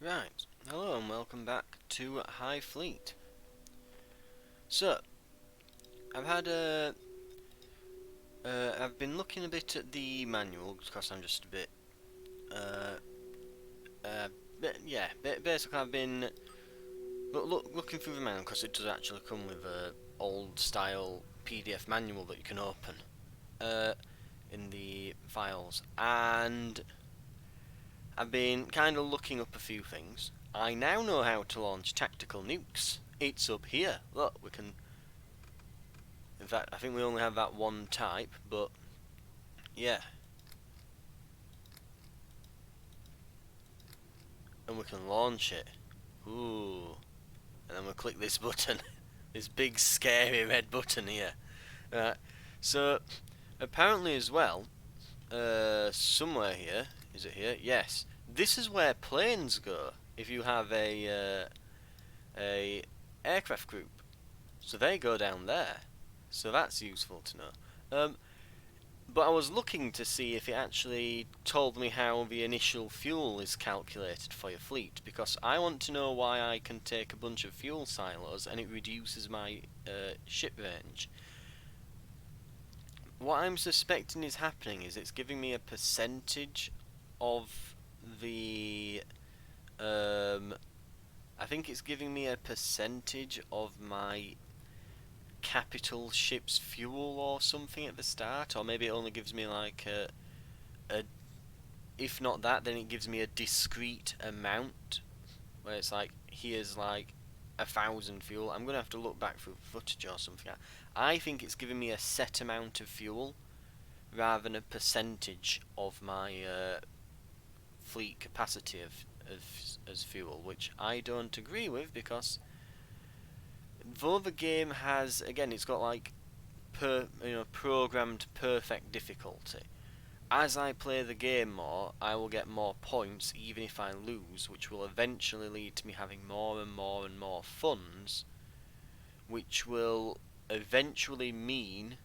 Right, hello and welcome back to High Fleet. So, I've had I've been looking a bit at the manual because I'm just a bit, uh, basically I've been looking through the manual because it does actually come with a old style PDF manual that you can open, in the files, and I've been kind of looking up a few things. I now know how to launch tactical nukes. It's up here. Look, we can. In fact, I think we only have that one type, but yeah. And we can launch it. Ooh. And then we'll click this button. This big scary red button here. So, apparently as well, somewhere here, is it here? Yes. This is where planes go if you have a aircraft group. So they go down there. So that's useful to know. But I was looking to see if it actually told me how the initial fuel is calculated for your fleet, because I want to know why I can take a bunch of fuel silos and it reduces my ship range. What I'm suspecting is happening is it's giving me a percentage of the... I think it's giving me a percentage of my capital ship's fuel or something at the start, or maybe it only gives me like a if not that, then it gives me a discrete amount where it's like, here's like 1,000 fuel. I'm gonna have to look back through footage or something. I think it's giving me a set amount of fuel rather than a percentage of my fleet capacity as fuel, which I don't agree with, because though the game has, again, it's got like programmed perfect difficulty. As I play the game more, I will get more points even if I lose, which will eventually lead to me having more and more and more funds, which will eventually mean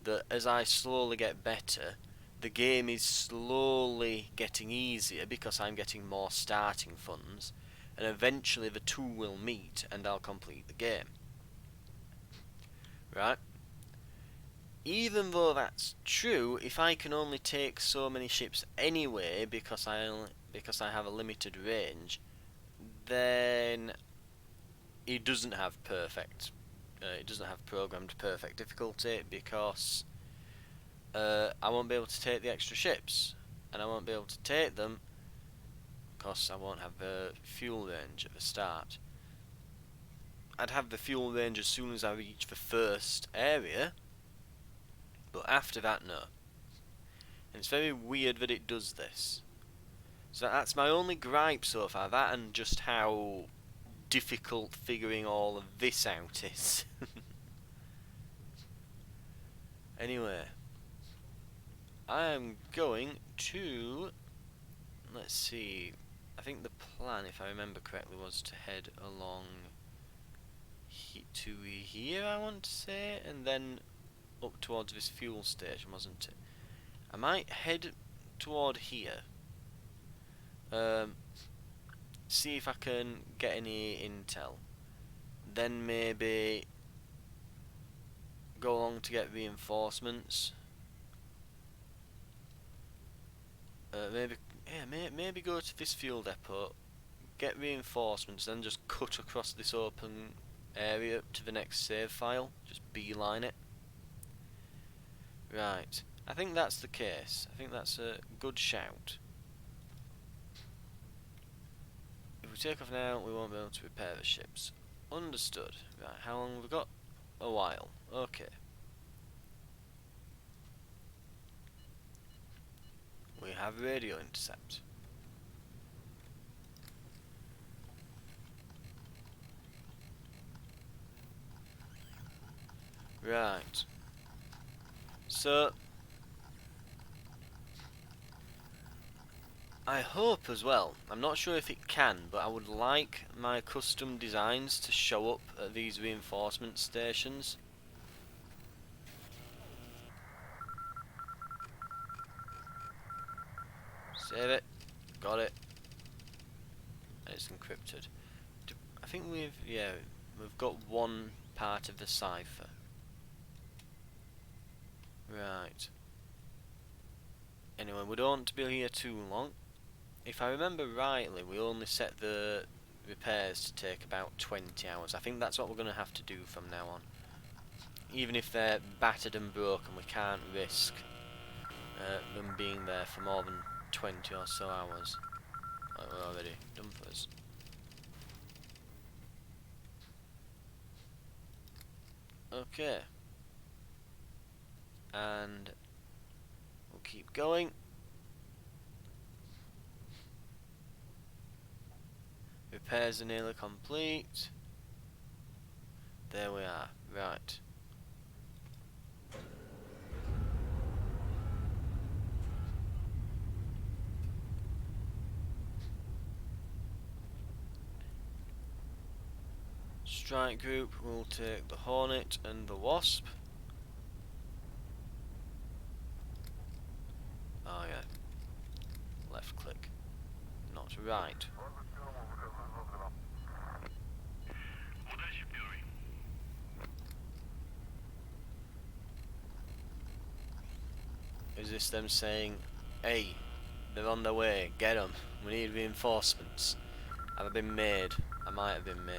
that as I slowly get better, the game is slowly getting easier because I'm getting more starting funds, and eventually the two will meet and I'll complete the game. Right? Even though that's true, if I can only take so many ships anyway because I have a limited range, then it doesn't have perfect. It doesn't have programmed perfect difficulty, because I won't be able to take the extra ships, and I won't be able to take them because I won't have the fuel range at the start. I'd have the fuel range as soon as I reach the first area, but after that, no. And it's very weird that it does this. So that's my only gripe so far, that and just how difficult figuring all of this out is. Anyway, I am going to... Let's see. I think the plan, if I remember correctly, was to head along to here, I want to say, and then up towards this fuel station, wasn't it? I might head toward here. See if I can get any intel. Then maybe go along to get reinforcements. Maybe go to this fuel depot, get reinforcements, then just cut across this open area to the next save file. Just beeline it. Right. I think that's the case. I think that's a good shout. If we take off now, we won't be able to repair the ships. Understood. Right, how long have we got? A while. Okay. We have radio intercept. Right. So, I hope as well, I'm not sure if it can, but I would like my custom designs to show up at these reinforcement stations. Save it. Got it. and it's encrypted. I think we've got one part of the cipher. Right. Anyway, we don't want to be here too long. If I remember rightly, we only set the repairs to take about 20 hours. I think that's what we're going to have to do from now on. Even if they're battered and broken, we can't risk them being there for more than 20 or so hours. Like we're already done for us. Okay. And we'll keep going. Repairs are nearly complete. There we are. Right. Strike group will take the Hornet and the Wasp. Oh yeah. Left click. Not right. Is this them saying, hey, they're on their way, get them, we need reinforcements? Have I been made? I might have been made.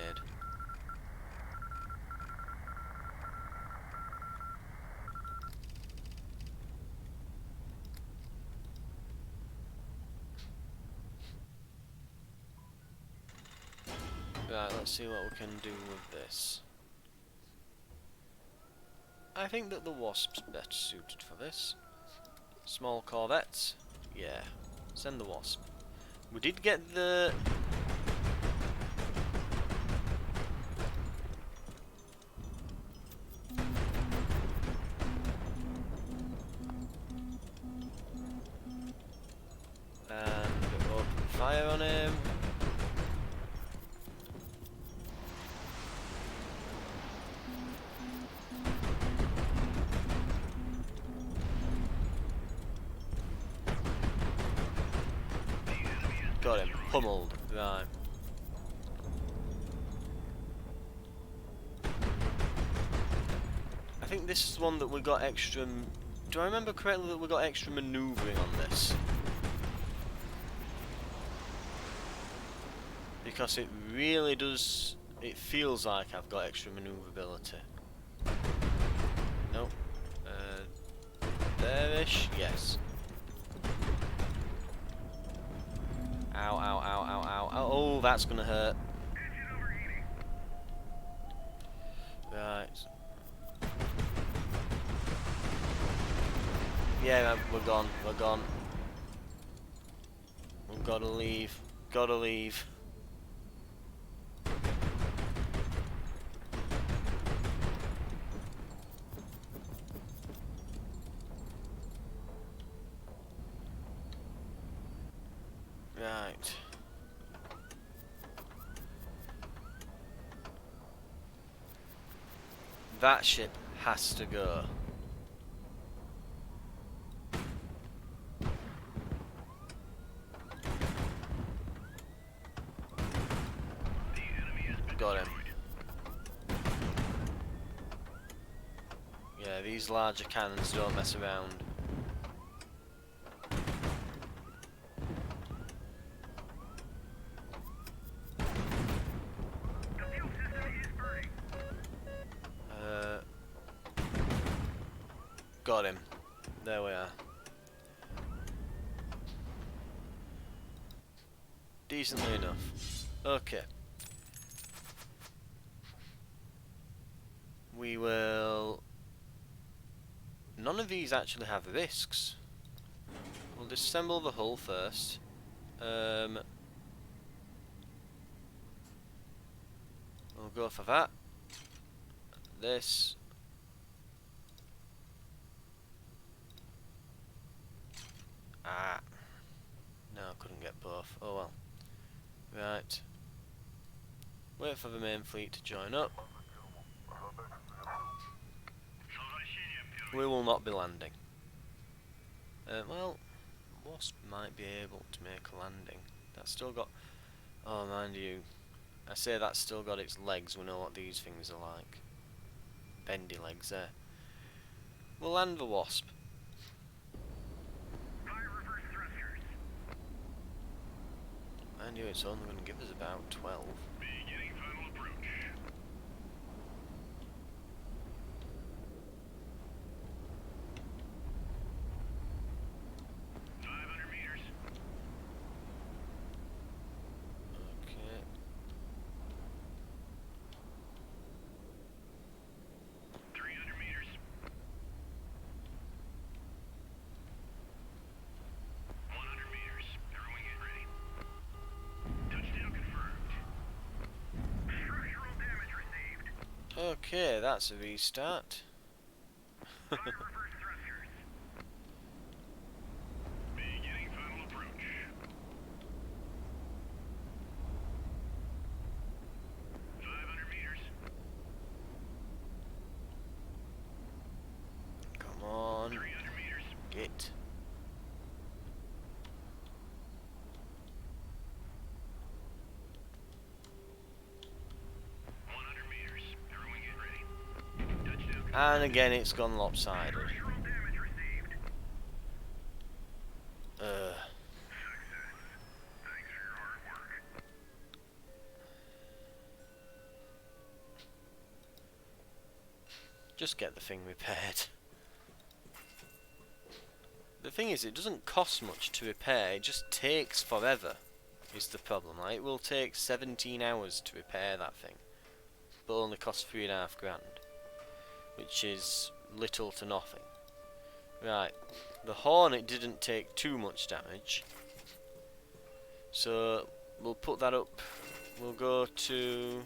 Right, let's see what we can do with this. I think that the Wasp's better suited for this. Small corvettes? Yeah. Send the Wasp. We did get the... and open fire on him. Got him. Pummeled. Right. I think this is one that we got extra... Do I remember correctly that we got extra manoeuvring on this? Because it really does... It feels like I've got extra manoeuvrability. Nope. There-ish? Yes. Ow, ow, ow, ow, ow, ow. Oh, that's gonna hurt. Right. Yeah, man, we're gone. We're gone. We've gotta leave. Gotta leave. Right. That ship has to go. Got him. Yeah, these larger cannons don't mess around. Got him. There we are. Decently enough. Okay. We will... None of these actually have risks. We'll disassemble the hull first. We'll go for that. This. Ah. No, I couldn't get both. Oh well. Right. Wait for the main fleet to join up. We will not be landing. Well, Wasp might be able to make a landing. That's still got Oh, mind you, I say that's still got its legs. We know what these things are like. Bendy legs there. We'll land the Wasp. Mind you, it's only going to give us about 12. Beginning final approach. 500 meters. Okay. 300 meters. 100 meters. Everyone get ready. Touchdown confirmed. Structural damage received. Okay, that's a restart. Fire reverse thrusters. Beginning final approach. 500 meters. Come on. 300 meters. Get. 100 meters. Everyone get ready. Touchdown. And again, it's gone lopsided. Structural damage received. Success. Thanks for your hard work. Just get the thing repaired. The thing is, it doesn't cost much to repair, it just takes forever, is the problem. Like, it will take 17 hours to repair that thing, but only costs 3.5 grand, which is little to nothing. Right, the Hornet didn't take too much damage, so we'll put that up. We'll go to...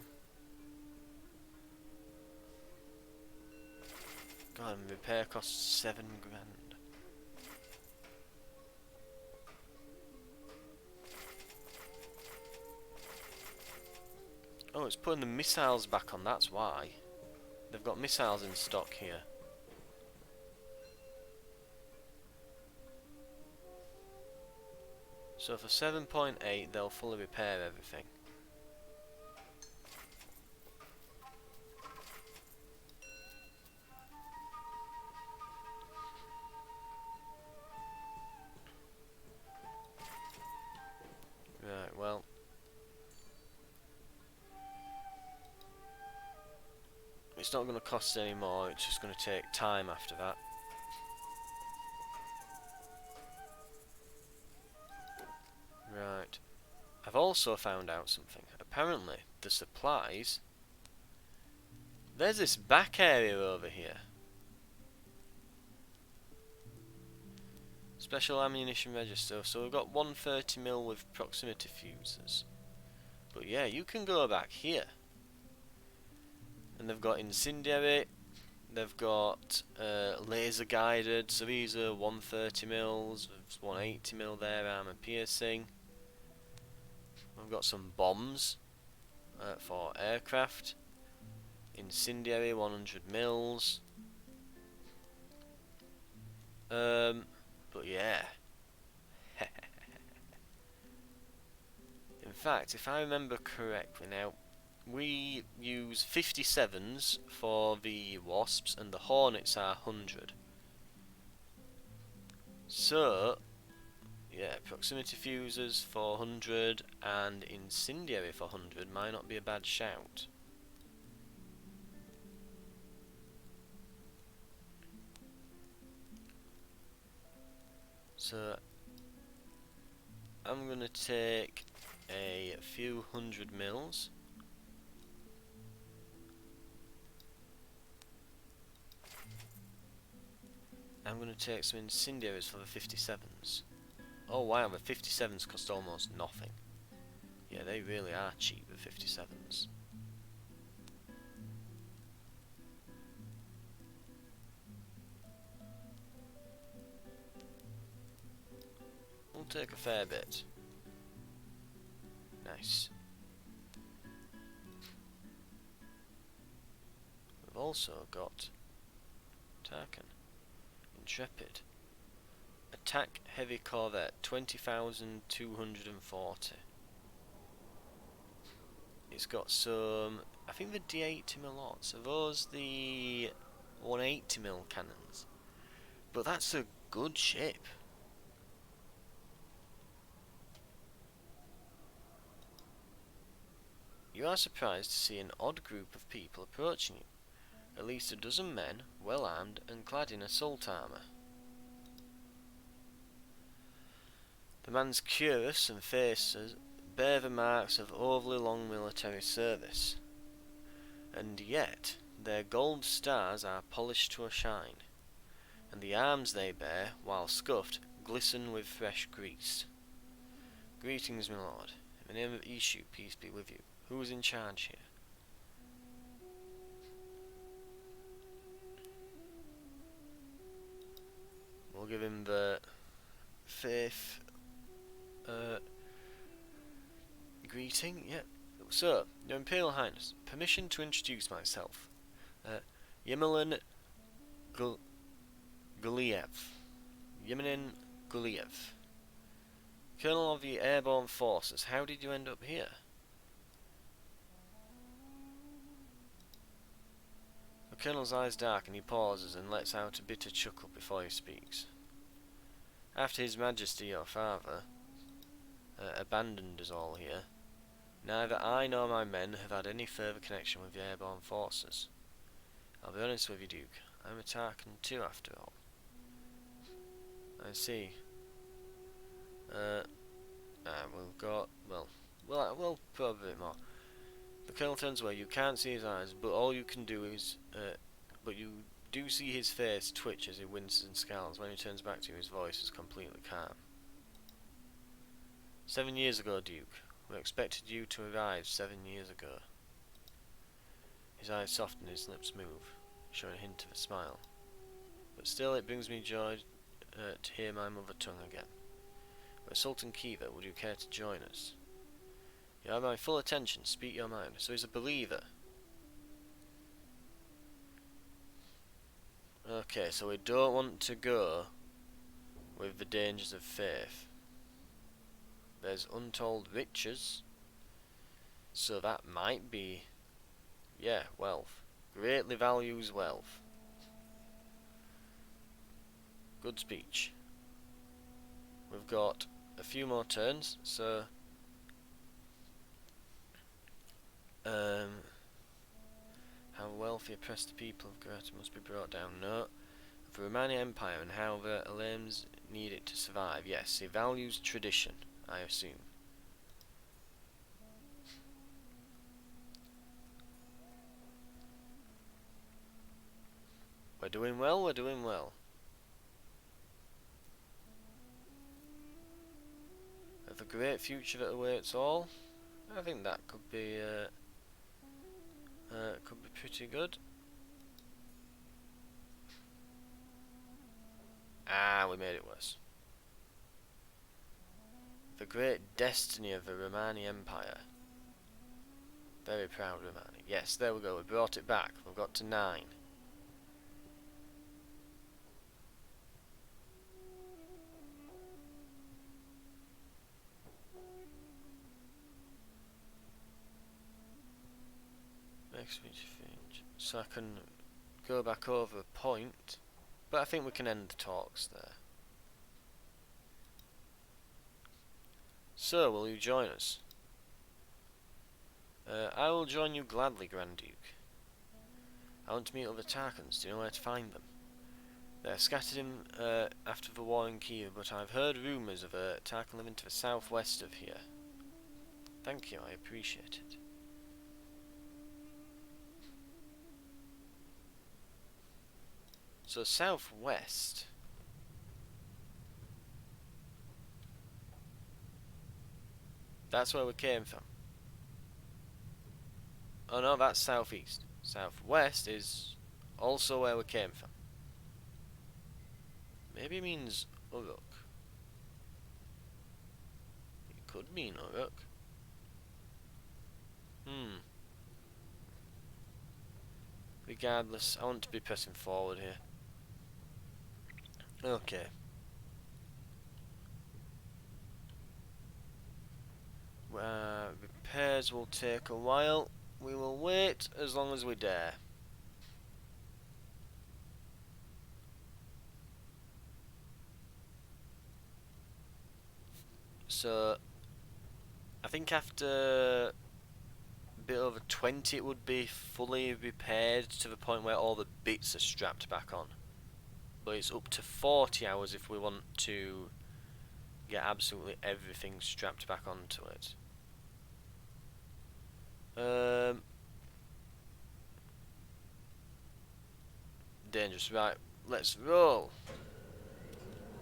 God, and repair costs 7 grand. Oh, it's putting the missiles back on, that's why. They've got missiles in stock here. So for 7.8 they'll fully repair everything. Right, well. It's not going to cost any more, it's just going to take time after that. Right. I've also found out something. Apparently, the supplies... There's this back area over here. Special ammunition register. So we've got 130mm with proximity fuses. But yeah, you can go back here. And they've got incendiary. They've got laser guided. So these are 130mm. There's 180mm there, armor piercing. We've got some bombs for aircraft. Incendiary 100mm. But yeah. In fact, if I remember correctly now, we use 57s for the Wasps and the Hornets are 100. So, yeah, proximity fusers for 100 and incendiary for 100 might not be a bad shout. So, I'm gonna take a few 100mm. I'm gonna take some incendiaries for the 57s. Oh wow, the 57s cost almost nothing. Yeah, they really are cheap, the 57s. We'll take a fair bit. Nice. We've also got Tarkin. Intrepid. Attack heavy corvette, 20,240. it's got some. I think the D80mm lots. Are those the 180mm cannons? But that's a good ship. You are surprised to see an odd group of people approaching you. At least a dozen men, well armed and clad in assault armour. The man's cuirass and faces bear the marks of overly long military service, and yet their gold stars are polished to a shine, and the arms they bear, while scuffed, glisten with fresh grease. Greetings, my lord. In the name of Ishu, peace be with you. Who is in charge here? We'll give him the faith greeting. Yep. So, Your Imperial Highness, permission to introduce myself. Yemelin Guliev. Yemelin Guliev. Colonel of the Airborne Forces, how did you end up here? The Colonel's eyes darken, he pauses and lets out a bitter chuckle before he speaks. After His Majesty your father abandoned us all here, neither I nor my men have had any further connection with the Airborne Forces. I'll be honest with you, Duke, I'm a Tarkin too, after all. I see. We've got, we'll probe a bit more. The Colonel turns away. You can't see his eyes, but all you can do is, but you do see his face twitch as he winces and scowls. When he turns back to you, his voice is completely calm. 7 years ago, Duke. We expected you to arrive 7 years ago. His eyes soften, his lips move, showing a hint of a smile. But still, it brings me joy to hear my mother tongue again. But Sultan Kiva, would you care to join us? You have my full attention, speak your mind. So he's a believer. Okay, so we don't want to go with the dangers of faith. There's untold riches, so that might be, yeah, wealth. Greatly values wealth. Good speech. We've got a few more turns, so how wealthy oppressed people of GERAT must be brought down. No. The Romani Empire and how the Alames need it to survive. Yes, he values tradition, I assume. We're doing well, we're doing well. Of the great future that awaits all, I think that could be pretty good. Ah, we made it worse. The great destiny of the Romani Empire. Very proud Romani. Yes, there we go, we brought it back. We've got to 9. So I can go back over a point, but I think we can end the talks there. So, will you join us? I will join you gladly, Grand Duke. I want to meet other Tarkans. Do you know where to find them? They're scattered in after the war in Kiev, but I've heard rumours of a Tarkan living to the southwest of here. Thank you, I appreciate it. So southwest. That's where we came from. Oh no, that's southeast. Southwest is also where we came from. Maybe it means Uruk. It could mean Uruk. Regardless, I want to be pressing forward here. Okay. Repair repairs will take a while. We will wait as long as we dare. So, I think after a bit over 20 it would be fully repaired to the point where all the bits are strapped back on. But it's up to 40 hours if we want to get absolutely everything strapped back onto it. Dangerous. Right, let's roll.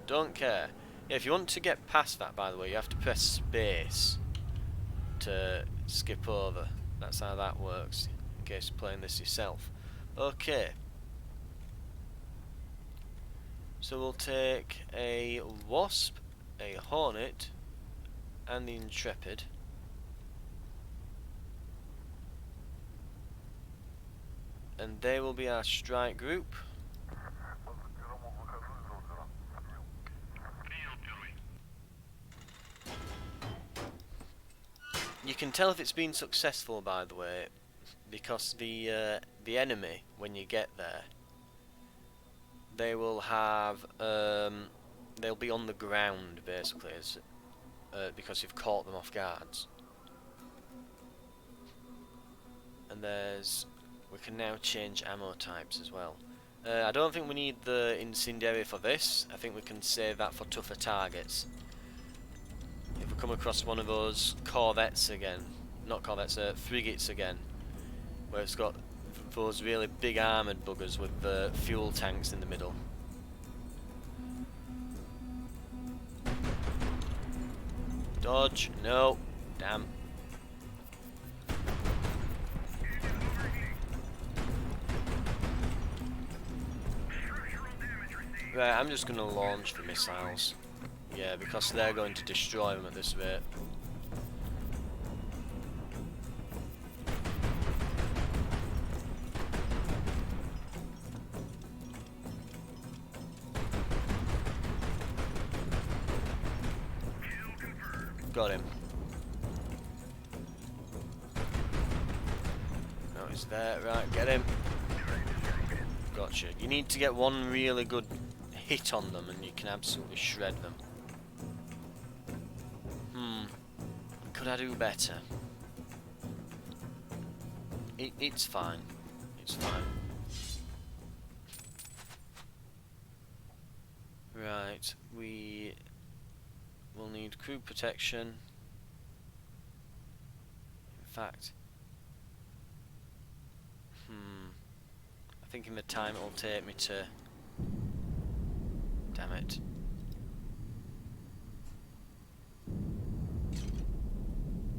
Don't care. Yeah, if you want to get past that, by the way, you have to press space to skip over. That's how that works, in case you're playing this yourself. Okay. So we'll take a Wasp, a Hornet, and the Intrepid. And they will be our strike group. You can tell if it's been successful, by the way, because the enemy, when you get there, they will have they'll be on the ground basically, because you've caught them off guards. And we can now change ammo types as well. I don't think we need the incendiary for this. I think we can save that for tougher targets. If we come across one of those corvettes again, not corvettes, frigates again, where it's got those really big armoured buggers with the fuel tanks in the middle. Dodge, no, damn. Right, I'm just going to launch the missiles. Yeah, because they're going to destroy them at this rate. Got him. No, he's there. Right, get him. Gotcha. You need to get one really good hit on them and you can absolutely shred them. Could I do better? It's fine. It's fine. Right, we will need crew protection. In fact, I think in the time it will take me to... Damn it.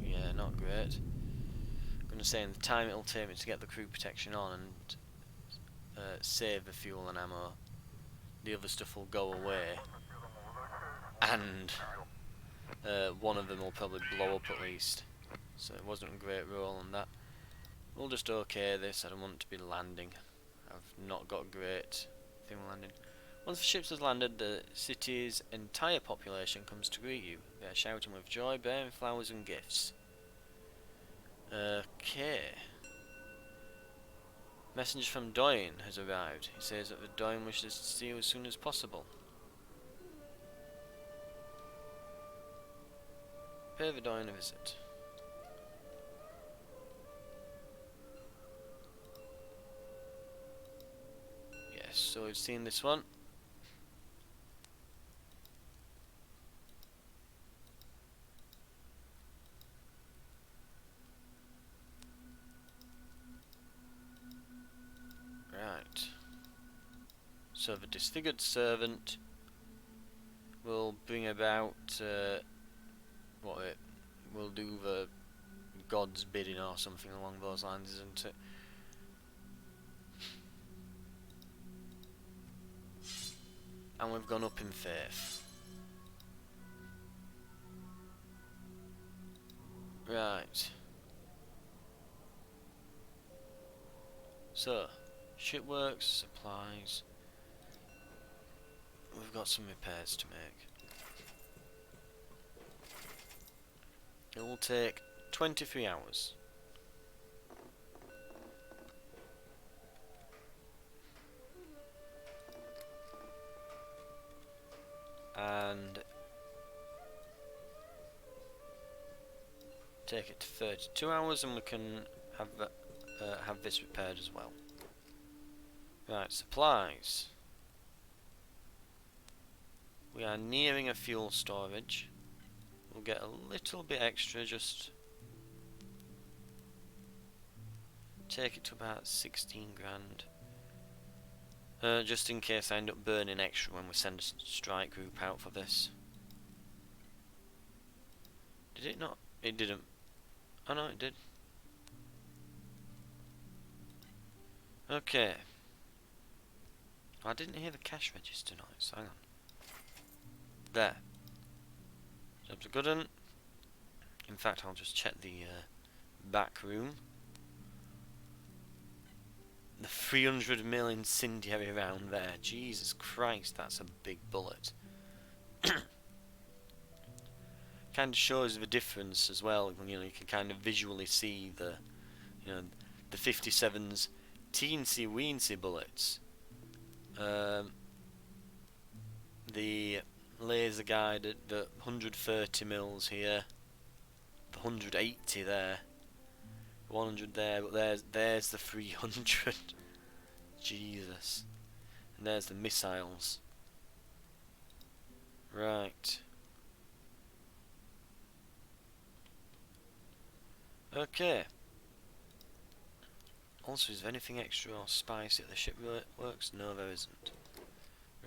Yeah, not great. I'm going to say in the time it will take me to get the crew protection on and save the fuel and ammo, the other stuff will go away. And one of them will probably blow up at least. So it wasn't a great roll on that. We'll just okay this. I don't want to be landing. I've not got a great thing landing. Once the ships has landed, the city's entire population comes to greet you. They are shouting with joy, bearing flowers and gifts. Okay. Messenger from Doyen has arrived. He says that the Doyen wishes to see you as soon as possible. Pay the Doyen a visit. Yes, so we've seen this one. Right. So the disfigured servant will bring about will do the god's bidding or something along those lines, isn't it? And we've gone up in faith. Right. So, shipworks, supplies. We've got some repairs to make. It will take 23 hours. And take it to 32 hours, and we can have this repaired as well. Right, supplies. We are nearing a fuel storage. We'll get a little bit extra, just take it to about 16 grand. Just in case I end up burning extra when we send a strike group out for this. Did it not? It didn't. Oh no, it did. Okay. I didn't hear the cash register noise. Hang on. There. Job's a good one. In fact, I'll just check the back room. The 300 mil incendiary round there. Jesus Christ, that's a big bullet. Kind of shows the difference as well. You know, you can kind of visually see the, you know, the 57's teensy weensy bullets. The laser guided, the 130 mils here, the 180 there, 100 there, but there's the 300. Jesus. And there's the missiles. Right. Okay. Also, is there anything extra or spicy at the ship works? No, there isn't.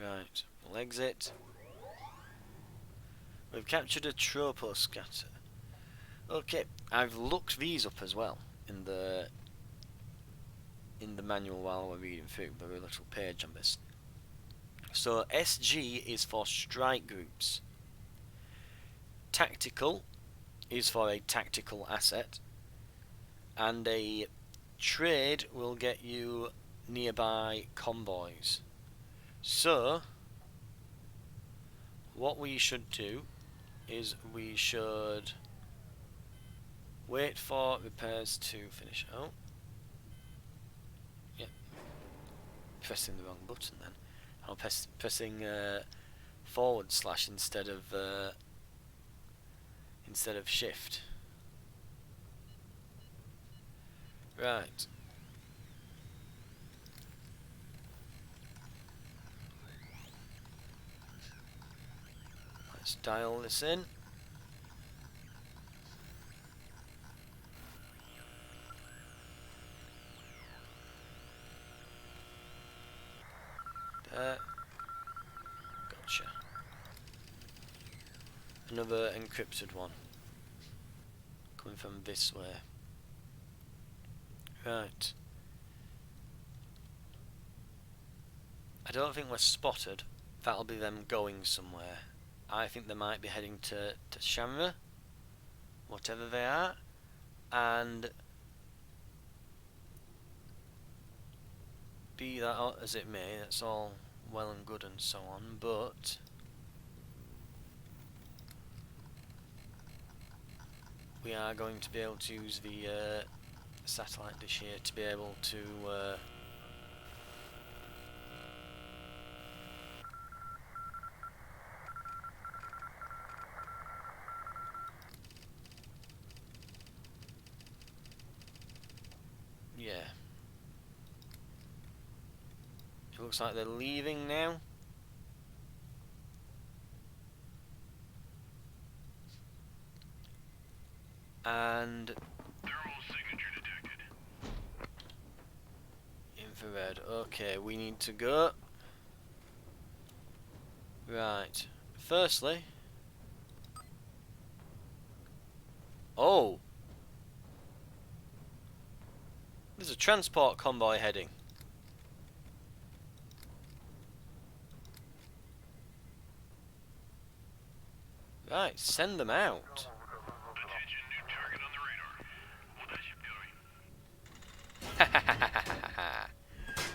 Right, we'll exit. We've captured a tropo scatter. Okay, I've looked these up as well in the manual while we're reading through the little page on this. So SG is for strike groups. Tactical is for a tactical asset, and a trade will get you nearby convoys. So what we should do is we should wait for repairs to finish. Oh, yep, pressing the wrong button then. I'm pressing forward slash instead of shift. Right. Let's dial this in. There. Gotcha. Another encrypted one. Coming from this way. Right. I don't think we're spotted. That'll be them going somewhere. I think they might be heading to Shamra, whatever they are, and be that as it may, that's all well and good and so on, but we are going to be able to use the satellite dish here to be able to yeah. It looks like they're leaving now. And Thermal signature detected. infrared. Okay, we need to go. Right. Firstly. Oh! There's a transport convoy heading. Right, send them out. Attention, new target on the radar. What that ship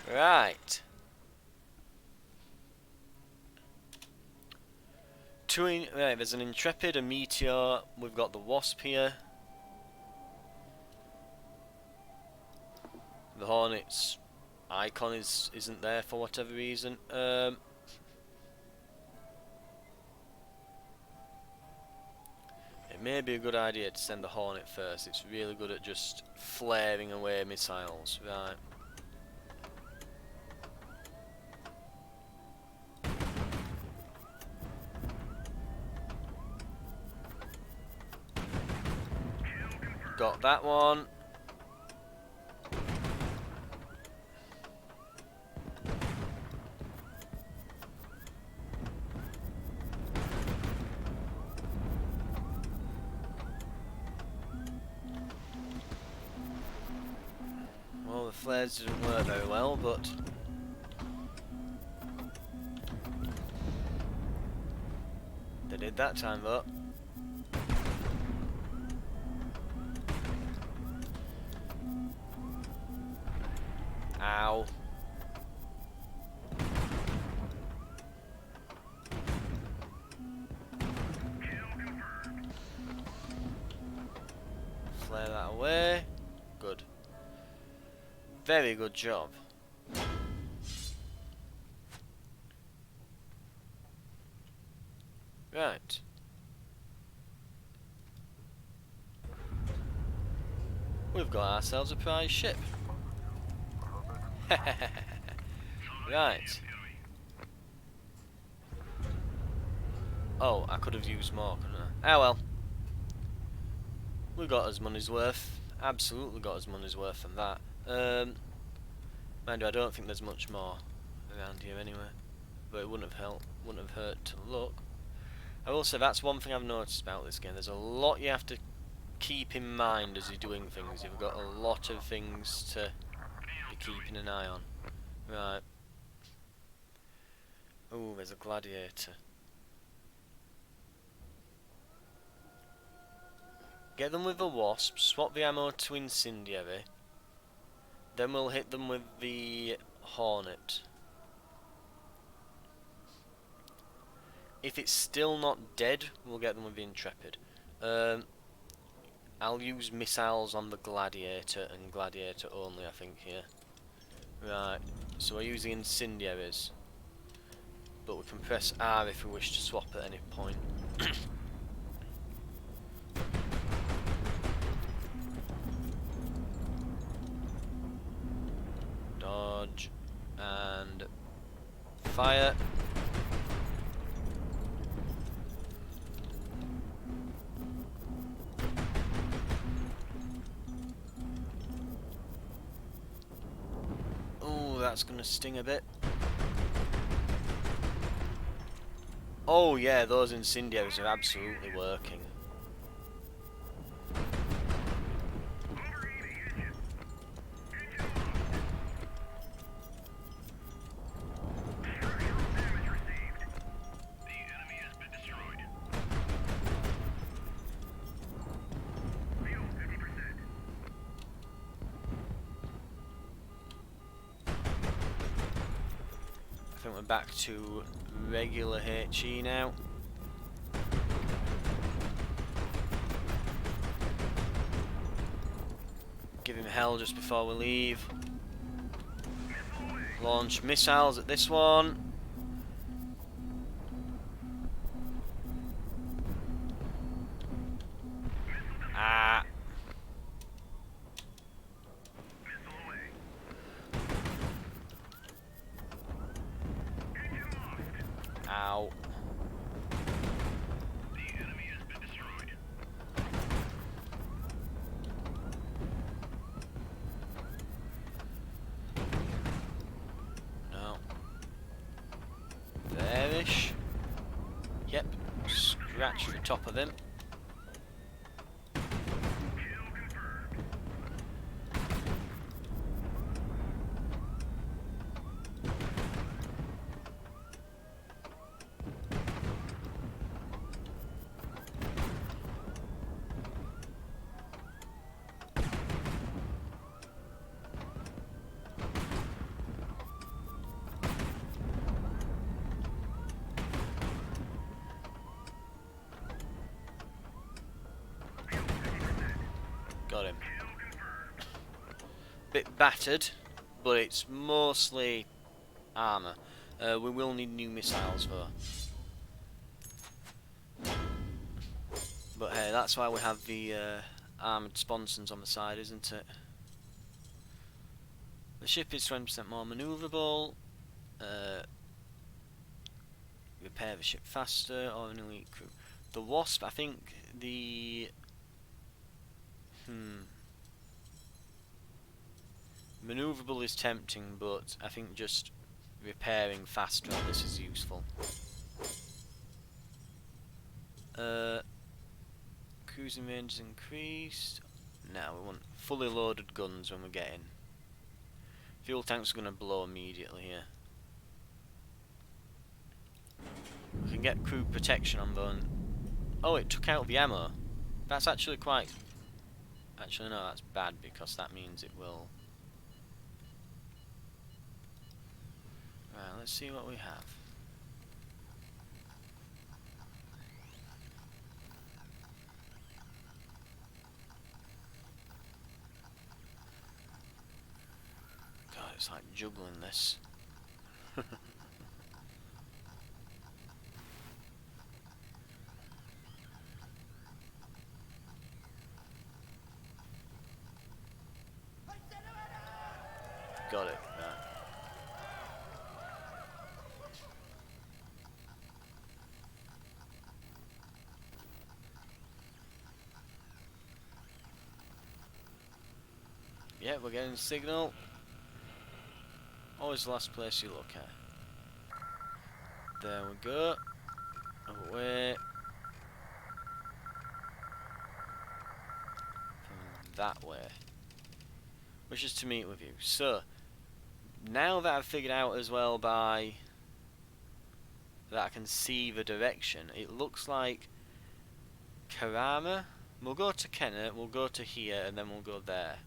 doing? Right. Right, there's an Intrepid, a Meteor, we've got the Wasp here. The Hornet's icon isn't there for whatever reason. It may be a good idea to send the Hornet first. It's really good at just flaring away missiles. Right. Got that one. Well, the flares didn't work very well, but they did that time, though. Ow. Flare that away. Good. Very good job. Right. We've got ourselves a prize ship. Right. Oh, I could have used more, couldn't I? Ah well. We got us money's worth. Absolutely got us money's worth from that. Mind you, I don't think there's much more around here anyway. But it wouldn't have hurt to look. I will say that's one thing I've noticed about this game. There's a lot you have to keep in mind as you're doing things. You've got a lot of things to be keeping an eye on. Right. Ooh, there's a gladiator. Get them with the wasp, swap the ammo to incendiary. Then we'll hit them with the hornet. If it's still not dead, we'll get them with the intrepid. I'll use missiles on the gladiator and gladiator only, I think, here. Right, so we're using incendiaries. But we can press R if we wish to swap at any point. Dodge and fire. Oh, that's gonna sting a bit. Oh yeah, those incendiaries are absolutely working. I think we're back to regular HE now. Give him hell just before we leave. Launch missiles at this one. Ah. Ow. The enemy has been destroyed. No. There-ish. Yep. Scratch the top of him. Got him. bit battered, but it's mostly armour. We will need new missiles though. But hey, that's why we have the armoured sponsons on the side, isn't it? The ship is 20% more manoeuvrable. Repair the ship faster, or an elite crew. The Wasp, I think the... Manoeuvrable is tempting, but I think just repairing faster on this is useful. Cruising range is increased. Now we want fully loaded guns when we get in. Fuel tanks are going to blow immediately here. We can get crew protection on them. Oh, it took out the ammo. That's actually quite... Actually no, that's bad because that means it will... Right, let's see what we have. God, it's like juggling this. Got it, right. Yeah, we're getting signal. Always the last place you look at. There we go. Away. From that way. Wishes to meet with you. So, now that I've figured out as well by... that I can see the direction, it looks like Karama. We'll go to Kennet, we'll go to here, and then we'll go there.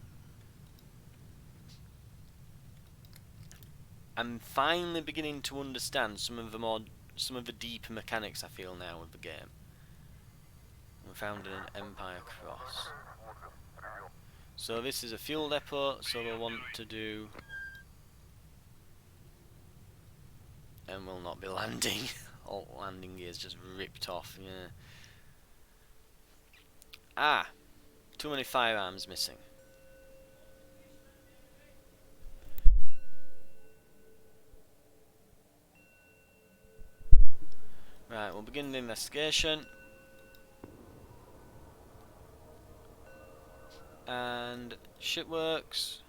I'm finally beginning to understand some of the deeper mechanics I feel now of the game. We found an Empire Cross. So this is a fuel depot, so we'll want to do... And we'll not be landing. All landing gears just ripped off, yeah. Ah! Too many firearms missing. Right, we'll begin the investigation. And ship works.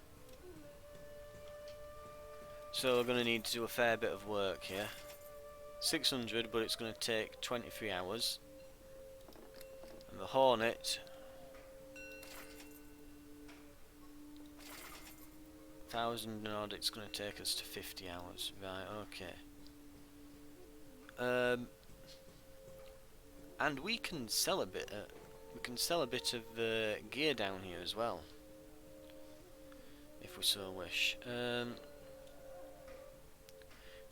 So we're going to need to do a fair bit of work here. 600, but it's going to take 23 hours. And the Hornet... 1,000 odd, it's going to take us to 50 hours. Right, okay. And we can sell a bit. We can sell a bit of gear down here as well, if we so wish.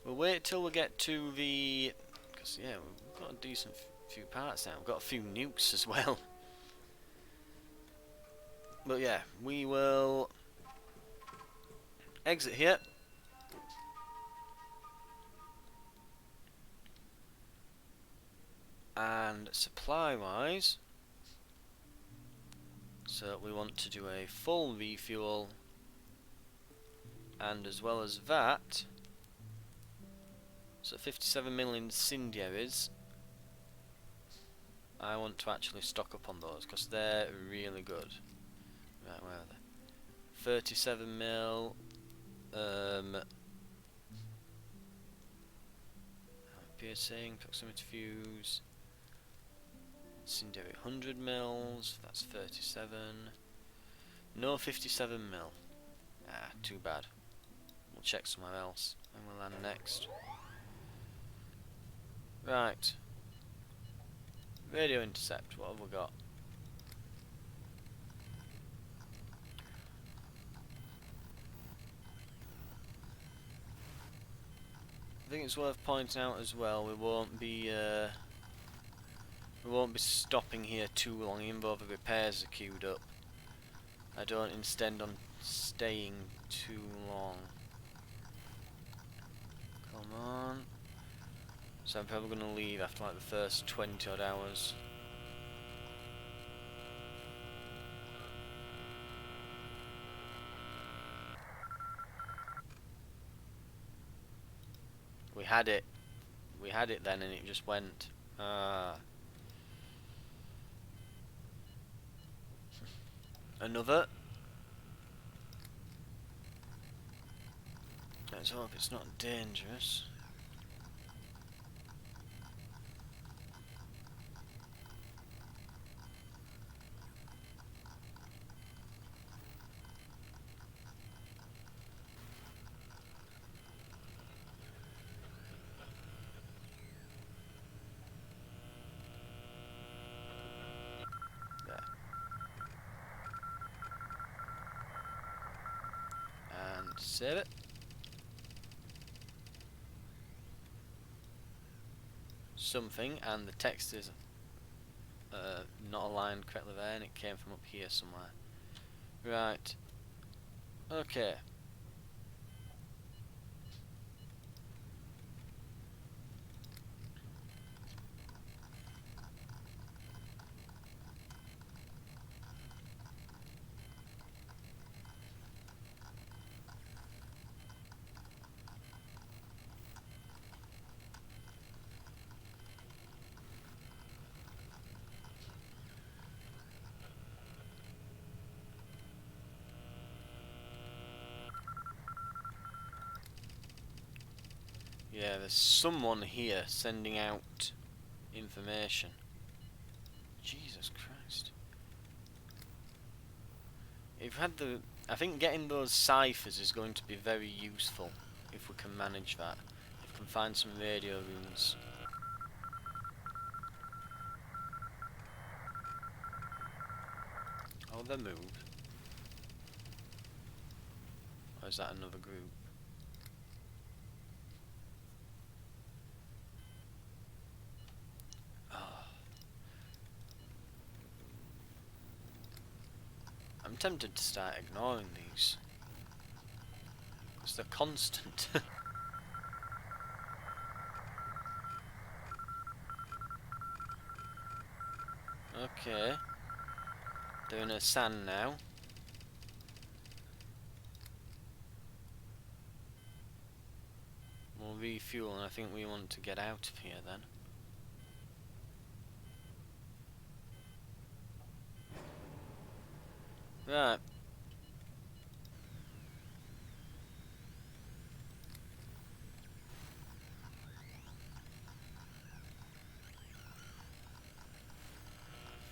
We'll wait till we get to the, because yeah, we've got a decent few parts now. We've got a few nukes as well. But yeah, we will exit here. And supply-wise, so we want to do a full refuel, and as well as that, so 57 million incendiaries, I want to actually stock up on those, because they're really good. Right, where are they? 37 mil, piercing, proximity fuse, incendiary 100 mils, that's 37. No 57 mil. Ah, too bad. We'll check somewhere else and we'll land next. Right. Radio intercept, what have we got? I think it's worth pointing out as well, we won't be stopping here too long, even though the repairs are queued up. I don't intend on staying too long. Come on. So I'm probably going to leave after like the first 20 odd hours. We had it. We had it then and it just went. Another. Let's hope it's not dangerous. There. And save it. Something, and the text is not aligned correctly there, and it came from up here somewhere. Right. Okay. Yeah, there's someone here sending out information. Jesus Christ. If had the, I think getting those ciphers is going to be very useful if we can manage that. If we can find some radio rooms. Oh, they moved. Or is that another group? Oh. I'm tempted to start ignoring these. Because they're constant. Okay. They're in a sand now. We'll refuel, and I think we want to get out of here then. Right.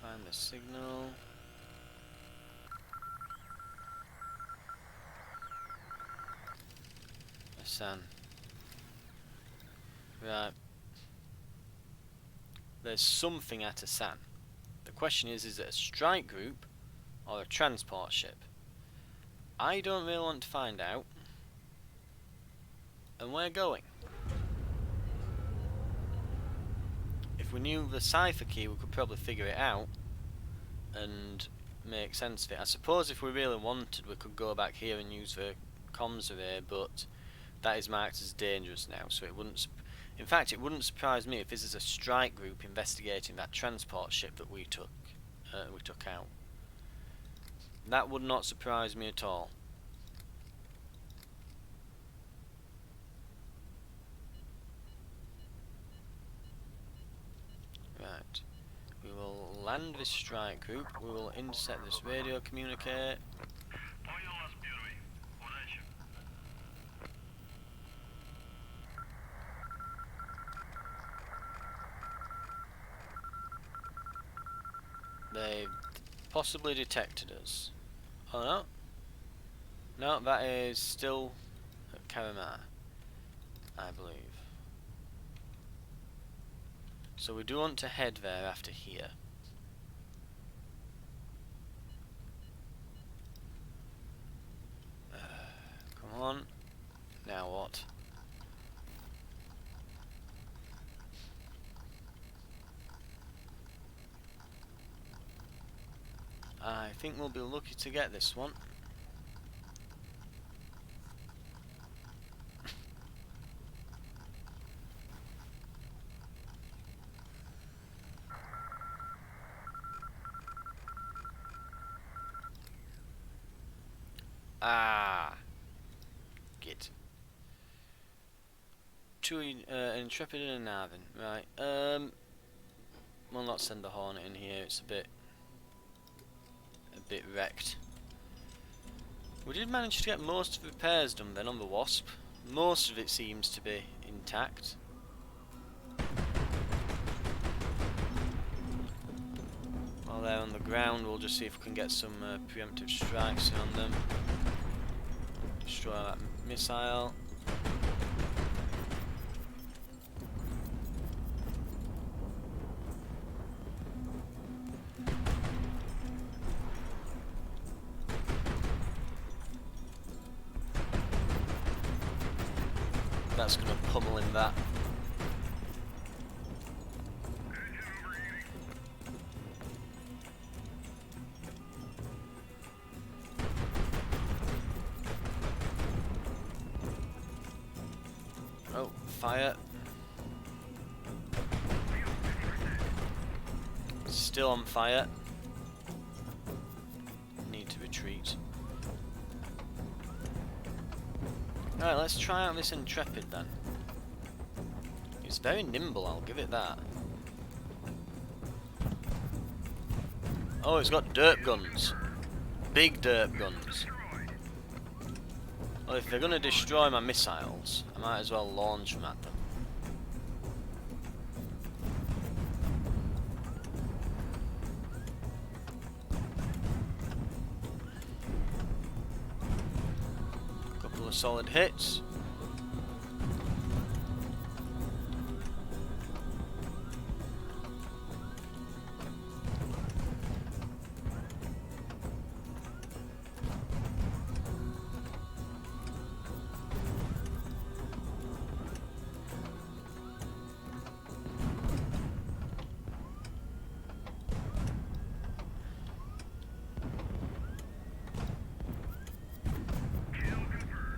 Find the signal. The sand. Right. There's something at Asan. The question is it a strike group or a transport ship? I don't really want to find out. And we're going. If we knew the cipher key, we could probably figure it out and make sense of it. I suppose if we really wanted, we could go back here and use the comms array, but that is marked as dangerous now, so it wouldn't. In fact, it wouldn't surprise me if this is a strike group investigating that transport ship that we took out. That would not surprise me at all. Right. We will land this strike group. We will intercept this radio communique. They've possibly detected us. Oh no. No, that is still at Karamar, I believe. So we do want to head there after here. Come on. Now what? I I think we'll be lucky to get this one. Ah, git. Two intrepid and a Narvin. Right. We'll not send the Hornet in here. It's a bit wrecked. We did manage to get most of the repairs done then on the Wasp. Most of it seems to be intact. While they're on the ground, we'll just see if we can get some preemptive strikes on them. Destroy that missile. That's going to pummel in that. Oh, fire. Still on fire. Need to retreat. Alright, let's try out this Intrepid then. It's very nimble, I'll give it that. Oh, it's got derp guns. Big derp guns. Well, if they're going to destroy my missiles, I might as well launch them at them. Couple of solid hits.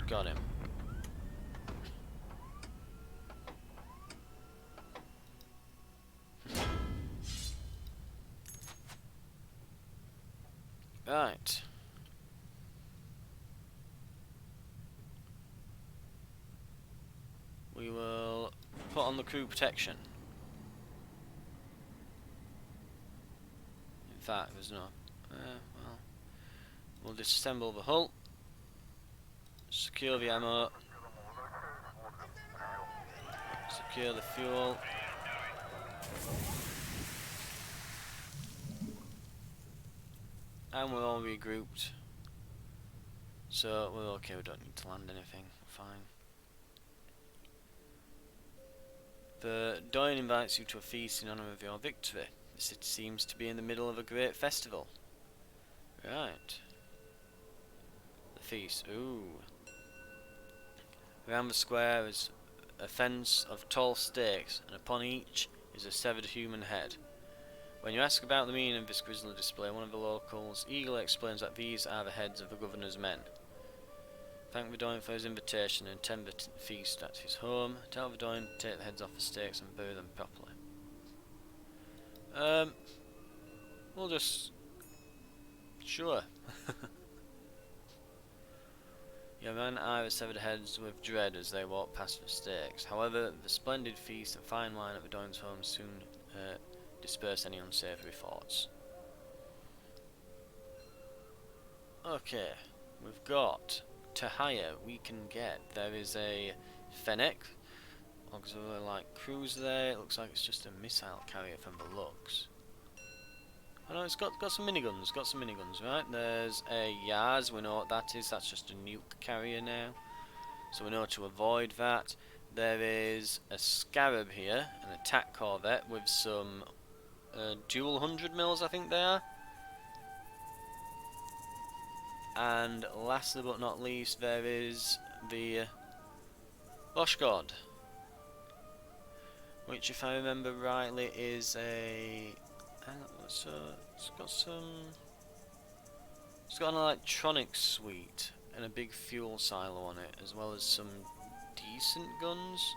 Got him. Right. We will put on the crew protection. In fact, there's no... well, we'll disassemble the hull. Secure the ammo. Secure the fuel. And we're all regrouped. So we're okay, we don't need to land anything. We're fine. The Doyen invites you to a feast in honour of your victory. The city seems to be in the middle of a great festival. Right. The feast. Ooh. Around the square is a fence of tall stakes, and upon each is a severed human head. When you ask about the meaning of this grisly display, one of the locals eagerly explains that these are the heads of the governor's men. Thank Vidoin for his invitation and attend the feast at his home. Tell Vidoin to take the heads off the stakes and bury them properly. We'll just... Sure. Your men eye the severed heads with dread as they walk past the stakes. However, the splendid feast and fine wine at Vidoin's home soon disperse any unsavoury thoughts. Okay, we've got to hire. We can get. There is a Fennec auxiliary light cruiser there. It looks like it's just a missile carrier from the looks. Oh no, it's got some miniguns. Got some miniguns, right? There's a Yaz. We know what that is. That's just a nuke carrier now, so we know to avoid that. There is a Scarab here, an attack corvette with some dual 100mm, I think they are. And lastly but not least, there is the Boschgod, which, if I remember rightly, is a... so it's got some It's got an electronics suite and a big fuel silo on it, as well as some decent guns.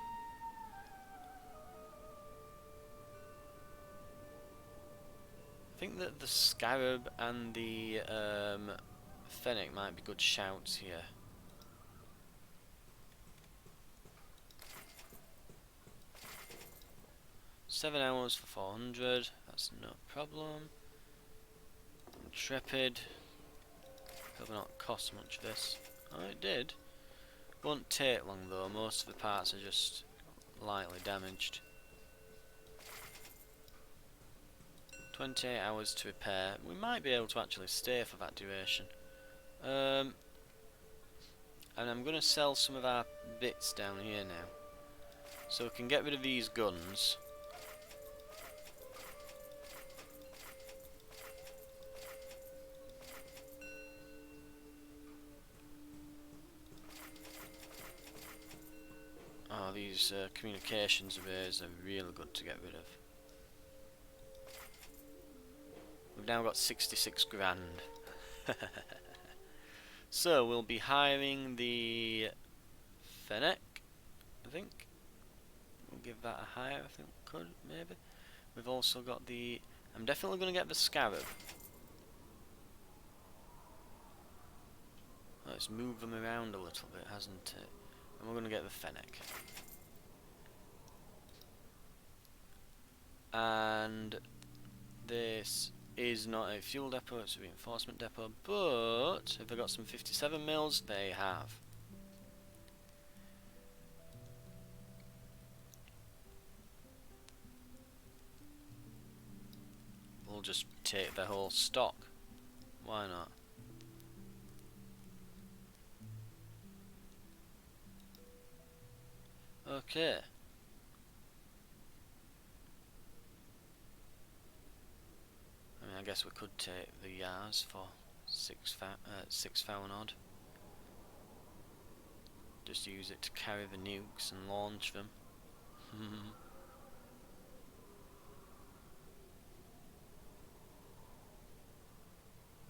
I think that the Scarab and the Fennec might be good shouts here. $7 hours for 400, that's no problem. Intrepid, probably not cost much this. Oh, it did. Won't take long though, most of the parts are just lightly damaged. 28 hours to repair. We might be able to actually stay for that duration. And I'm going to sell some of our bits down here now. So we can get rid of these guns. Oh, these communications arrays are really good to get rid of. We've now got 66 grand. So we'll be hiring the Fennec, I think. We'll give that a hire, I think we could, maybe. We've also got the... I'm definitely going to get the Scarab. Let's move them around a little bit, hasn't it? And we're going to get the Fennec. And this is not a fuel depot, it's a reinforcement depot, but have they got some 57 mils? They have. We'll just take the whole stock. Why not? Okay. I mean, I guess we could take the Yars for 6,000 odd. Just use it to carry the nukes and launch them.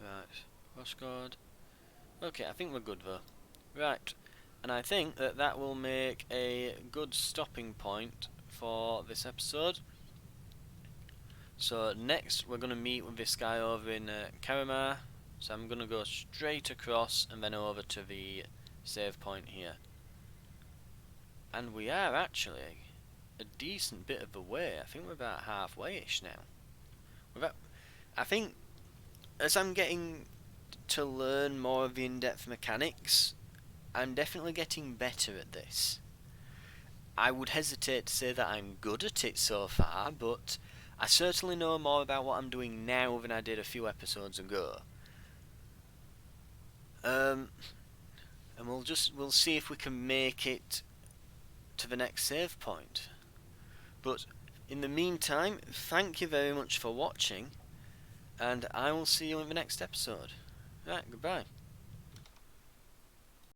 Right, Rush Guard. Okay, I think we're good though. Right, and I think that that will make a good stopping point for this episode. So next we're going to meet with this guy over in Karamar. So I'm going to go straight across and then over to the save point here. And we are actually a decent bit of the way. I think we're about halfway-ish now. I think as I'm getting to learn more of the in-depth mechanics, I'm definitely getting better at this. I would hesitate to say that I'm good at it so far, but I certainly know more about what I'm doing now than I did a few episodes ago. And we'll see if we can make it to the next save point. But in the meantime, thank you very much for watching, and I will see you in the next episode. Right, goodbye.